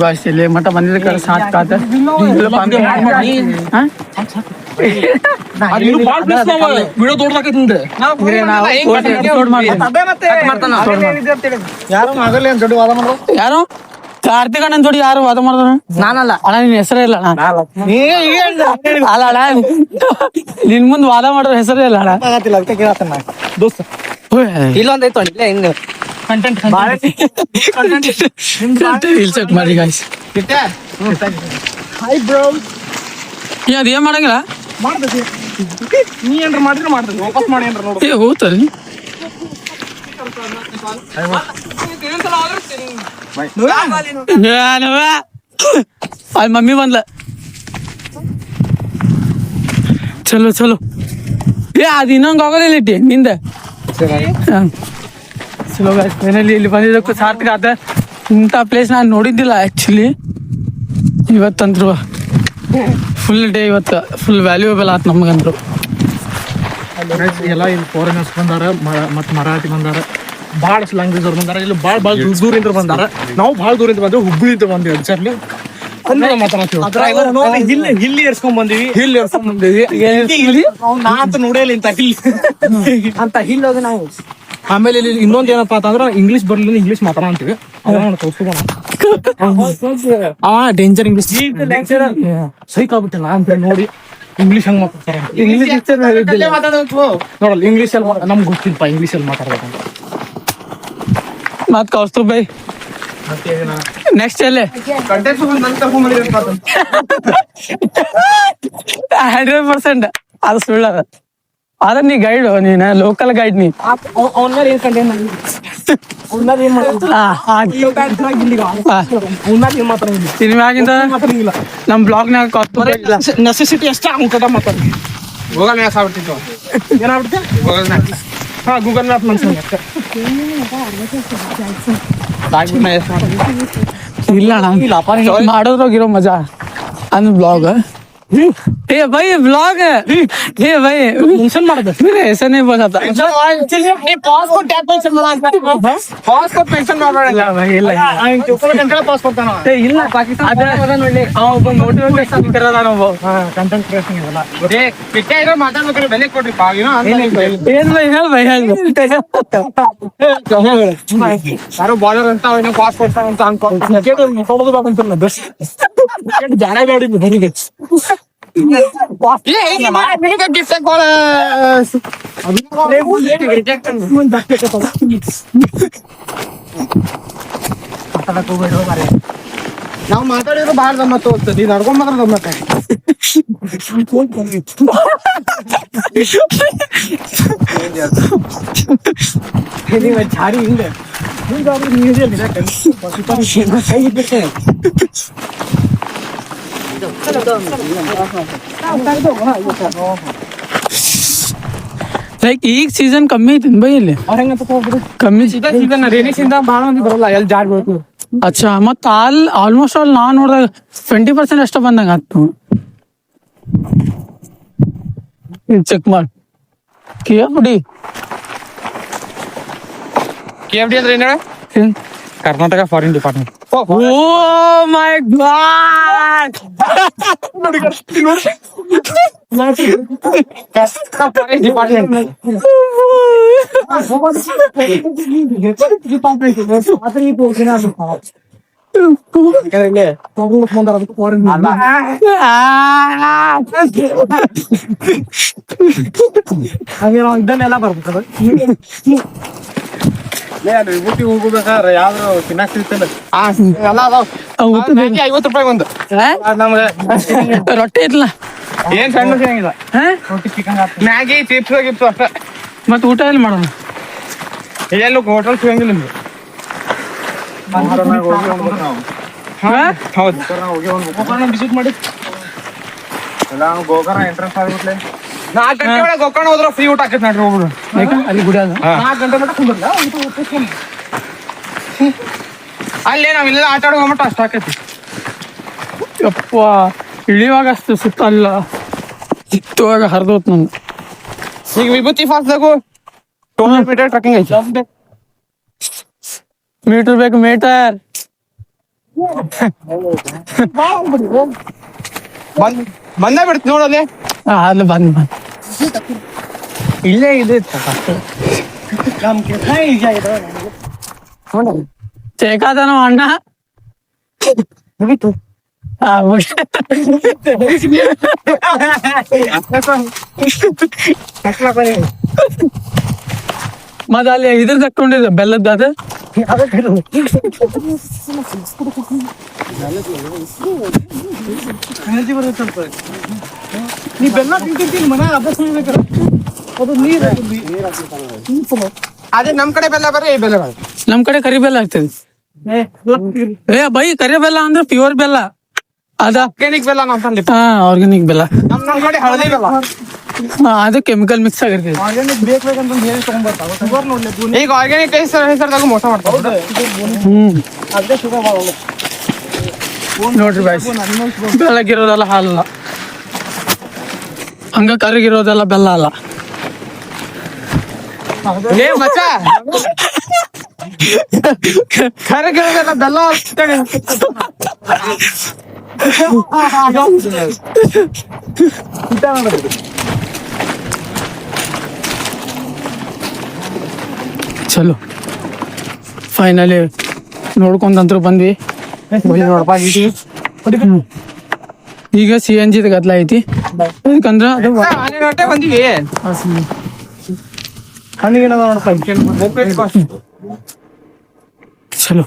Guys ಇಲ್ಲಿ ಮಠ ಬಂದಿದ್ದಕ್ಕೆ ಸಾಕಾತ video ದೊಡ್ಡದಾಕೈತಿ ಯಾರು ಕಾರ್ತಿಕ್ ಅಣ್ಣನ್ ಜೋಡಿ ಯಾರು ವಾದ ಮಾಡಿದ್ರು? ನಾನಲ್ಲ ಅಣ್ಣ, ನಿನ್ ಹೆಸರೇ ಇಲ್ಲ ಅಣ್ಣ. ಅಲ್ಲ ಅಣ್ಣ, ನಿನ್ ಮುಂದ್ ವಾದ ಮಾಡೋರ್ ಹೆಸರೇ ಇಲ್ಲ ಅಣ್ಣ. ಇಲ್ಲೊಂದೈತು ಹಿಂಗ ಚೆಕ್ ಮಾಡಿ ಗಾಯ್ಸ್. ಅದ್ ಏನ್ ಮಾಡಂಗಿಲ್ಲ, ನೀ ಏನ್ರ ಮಾಡಿದ್ರೆ ಮಾಡ್ತೇನೆ, ವಾಪಸ್ ಮಾಡಿ ಏನ್ರ ನೋಡು. ಹೋಗ್ತರಿ ಅಲ್ಲಿ ಮಮ್ಮಿ ಬಂದ್ಲ. ಚಲೋ ಚಲೋ ಅದ್ ಇನ್ನೊಂದು ಹೋಗೋದಿಲ್ಲ ಇಟ್ಟಿ ನಿಂದ. ಚಲೋ ಫೈನಲಿ ಇಲ್ಲಿ ಬಂದಿದ್ದಕ್ಕೂ ಸಾರ್ಥಕ ಆತ. ಇಂಥ ಪ್ಲೇಸ್ ನಾನು ನೋಡಿದ್ದಿಲ್ಲ ಆ್ಯಕ್ಚುಲಿ. ಇವತ್ತಂದ್ರು ಫುಲ್ ಡೇ, ಇವತ್ತು ಫುಲ್ ವ್ಯಾಲ್ಯೂಯಬಲ್ ಆಯ್ತು ನಮಗಂದ್ರು. ಎಲ್ಲ ಇಲ್ಲಿ ಫಾರಿನರ್ಸ್ ಬಂದಾರ, ಮತ್ ಮರಾಠಿ ಬಂದಾರ, ಭಾಳ ಲ್ಯಾಂಗ್ವೇಜ್ ಅವ್ರು ಬಂದಾರ. ಇಲ್ಲಿ ಭಾಳ ದೂರಿಂದ ಬಂದಾರ. ನಾವು ಭಾಳ ದೂರಿಂದ ಬಂದ್ವಿ, ಹುಬ್ಬಳ್ಳಿಯಿಂದ ಬಂದ್ವಿ. ಎಕ್ಸಾಕ್ಟ್ಲಿ ಹಿಲ್ ಏರ್ಸ್ಕೊಂಡ್ ಬಂದಿವಿ. ನಾ ಅಂತ ನೋಡೇ ಇಂತ ಹಿಲ್ ಅಂತ ಹಿಲ್ ಹೋಗಿ ನಾವು. ಆಮೇಲೆ ಇಲ್ಲಿ ಇನ್ನೊಂದ್ ಏನಪ್ಪಾ ಅಂತಂದ್ರ ಇಂಗ್ಲಿಷ್ ಬರ್ಲಿಲ್ಲ, ಇಂಗ್ಲಿಷ್ ಮಾತಾಡ ಅಂತೀವಿ. ಅವ ಡೇಂಜರ್ ಇಂಗ್ಲಿಷ್ ಸೈಕ್ ಆಗ್ಬಿಟ್ಟಿಲ್ಲ ಅಂತ ನೋಡಿ ಇಂಗ್ಲಿಷ್ ಹಂಗ ಮಾತಾಡ್ತಾರ. ನೋಡಲ್ಲ ಇಂಗ್ಲಿಷ್ ಅಲ್ಲಿ ನಮ್ಗೆ ಗೊತ್ತಿಲ್ಪ ಇಂಗ್ಲಿಷ್ ಅಲ್ಲಿ ಮಾತಾಡ್ಬೇಕಂತ. ಮತ್ ಕೌಸ್ತುಭ್ ಬೈ ನೆಕ್ಸ್ಟ್ ಎಲ್ಲೇ 100% ಅದು ಸುಳ್ಳದ. ಅದ ನೀ ಗೈಡ್, ನೀನ ಲೋಕಲ್ ಗೈಡ್. ನೀ ಸಿನಿಮಾಗಿಂದ ನಮ್ ಬ್ಲಾಗ್ನಾಗ ನೆಸೆಸಿಟಿ ಅಷ್ಟ ಅಂಕಟ ಮಾತಾಡ. ಗೂಗಲ್ ಮ್ಯಾಪ್ಸ್ ಆಗ್ಬಿಡ್ತಿತ್ತು. ಏನಾಗ್ಬಿಡ್ತೆ ಗೂಗಲ್ ಮ್ಯಾಪ್ ಮನ್ಸ ಇಲ್ಲ ಮಾಡೋದ್ರಾಗಿರೋ ಮಜಾ ಅಂದ್ ಬ್ಲಾಗ್. ಏ ಬೈ ಬ್ಲಾಗ್ ಏ ಬೈ ಮೆನ್ಷನ್ ಮಾಡೋದು ऐसा नहीं बोला था. ಪಾಸ್ಪೋರ್ಟ್ ಮೆನ್ಷನ್ ಮಾಡಬೇಡ. ಇಲ್ಲ ಪಾಕಿಸ್ತಾನ ಮೋಟಿವೇಶನ್ ಕಂಟೆಂಟ್ ಕ್ರಿಯೇಷನ್ ಇದೆಲ್ಲ ಮಾತಾಡ್ಬೇಕಾದ್ರೆ ಬೆಲೆ ಕೊಡ್ರಿ. ಏನ್ ಬೈ ಹೇಳ ಬೈ ಯಾರು ಬಾಲರ್ ಅಂತ ಪಾಸ್ಪೋರ್ಟ್ ಅಂತ ಅನ್ಕೊಂಡು ಜಾರ ನೋಡಿ ನಾವು ಮಾತಾಡಿದ್ರು ಬಾಳ ಗಮ್ಮತ್ತು ಹೋಗ್ತದೆ. ನಡ್ಕೊಂಡ್ ಮಾತ್ರ ಗಮ್ಮತ್ತ. ಜಾರಿ ಹಿಂದೆ ಲೈಕ್ ಈಗ ಸೀಸನ್ ಕಮ್ಮಿ ಐತಿ ಬೈ ಇಲ್ಲಿ. ಕಮ್ಮಿ ಸೀಸನ್ ರೇನಿ ಸೀಸನ್ ಭಾಳ ಮಂದಿ ಬರಲ್ಲ, ಎಲ್ಲಿ ಜಾರ್ ಬೇಕು. ಅಚ್ಚಾ ಮತ್ತ ಆಲ್ಮೋಸ್ಟ್ ಆಲ್ ನಾನ್ ನೋಡಿದಾಗ 20% ಅಷ್ಟ ಬಂದಂಗ ಆಯ್ತು. ಚೆಕ್ ಮಾಡಿ KFD ಅಂದ್ರೆ ಏನ? Karnataka foreign department. Oh my god ಇದನ್ನೆಲ್ಲ ಬರ್ಬೇಕು. ವಿಭೂತಿ ಹೋಗ್ಬೇಕಾದ್ರೆ ಯಾವ್ದು ತಿನ್ನಕ್ ಸಿಗ್ತಲ್ಲ 50 ರೂಪಾಯಿ ಒಂದು ರೊಟ್ಟಿ ಇರ್ಲ ಏನ್ ಸಣ್ಣ ಸಿಗಂಗಿಲ್ಲ. ಮ್ಯಾಗಿ ಚಿಪ್ಸ್ ಗಿಪ್ಸ್ ಅಷ್ಟ. ಮತ್ ಊಟ ಎಲ್ಲಿ ಮಾಡೋಣ? ಎಲ್ಲೂ ಹೋಟೆಲ್ ಸಿಗಂಗಿಲ್ಲ ನಿಮ್ಗೆ. ಹೌದು ವಿಸಿಟ್ ಮಾಡಿ. ಗೋಕರ್ಣ ಎಂಟ್ರೆನ್ಸ್ ಆಗ್ಬಿಟ್ಲೆ 4 ಗಂಟೆ ಒಳಗೆ ಗೋಕರ್ಣ ಹೋದ್ರೆ ಫ್ರೀ ಊಟ ಆಕೈತಿ ನೋಡ್ರಿ. ಹೋಗ್ಬಿಡು ಅಲ್ಲಿ ಗುಡಿ ಅದ. 4 ಗಂಟೆ ಮಟ್ಟ ಕುಂದ್ರಲ್ಲ ಅಲ್ಲೇ ನಾವಿಲ್ಲ ಆಟ ಆಡೋ ಮಟ್ಟ ಅಷ್ಟ ಆಕೈತಿ. ಯಪ್ಪ ಇಳಿವಾಗ ಅಷ್ಟು ಸುತ್ತ ಅಲ್ಲ, ಇತ್ತುವಾಗ ಹರಿದೋತ್ ನಂದು. ಈಗ ವಿಭೂತಿ ಫಾಲ್ಸ್ದಾಗು 200 ಮೀಟರ್ ಟ್ರೆಕ್ಕಿಂಗ್ ಐತಿ. ಮೀಟರ್ ಬೇಕು ಮೀಟರ್. ಬಂದ ಬಿಡ್ತು ನೋಡಲ್ಲಿ. ಅಲ್ಲಿ ಬಂದ್ ಇಲ್ಲೇ ಇದೆ ಚೇಕಾದನ ಅಣ್ಣ. ಮತ್ತ ಅಲ್ಲಿ ಇದ್ರ ತಕ್ಕೊಂಡಿದ್ದ ಬೆಲ್ಲದ ಅದು ನೀ ಬೆಲ್ಲ ತಿಂತಿರ್ತೀನಿ ಮನ ಅಭ್ಯಾಸ ಮಾಡ್ಬೇಕಾರ. ಅದು ನೀರು ಅದೇ ನಮ್ ಕಡೆ ಬೆಲ್ಲ ಬರ್ರಿ ಈ ಬೆಲ್ಲ ಬರ್ರಿ. ನಮ್ ಕಡೆ ಕರಿ ಬೆಲ್ಲ ಆಗ್ತದೆ. ಬೈ ಕರಿ ಬೆಲ್ಲ ಅಂದ್ರೆ ಪ್ಯೂರ್ ಬೆಲ್ಲ ಅದ. ಆರ್ಗ್ಯಾನಿಕ್ ಬೆಲ್ಲ ನಾವು ತಂದಿ. ಹಾ ಆರ್ಗ್ಯಾನಿಕ್ ಬೆಲ್ಲ. ನಮ್ ಕಡೆ ಹಳದಿ ಬೆಲ್ಲ. ಅದು ಕೆಮಿಕಲ್ ಮಿಕ್ಸ್ ಆಗಿರ್ತದೆ. ಆರ್ಗ್ಯಾನಿಕ್ ಬೇಕಂತ ಹೇಳಿ ತಗೊಂಡ್ಬರ್ತಾವ. ಶುಗರ್ ನೋಡ್ಲಿ ಈಗ ಆರ್ಗ್ಯಾನಿಕ್ ಹೆಸರದಾಗ ಮೋಸ ಮಾಡ್ತಾರೆ. ಅದೇ ಶುಗರ್ ನೋಡ್ರಿ ಬಾಯ್ಸ್, ಬೆಳಗಿರೋದೆಲ್ಲ ಹಾಲಲ್ಲ, ಹಂಗ ಕರಿಗಿರೋದೆಲ್ಲ ಬೆಲ್ಲ ಅಲ್ಲ. ಏ ಮಚ್ಚ ಕರಗಿರೋದೆಲ್ಲ ಬೆಲ್ಲ ಅಂತೇಳಿ. ಚಲೋ ಫೈನಲಿ ನೋಡ್ಕೊಂತಂತ್ರು ಬಂದ್ವಿ. ಈಗ CNG ಗದ್ಲ ಐತಿ. ಯಾಕಂದ್ರ ಅದು ಬಂದಿವಿ ಚಲೋ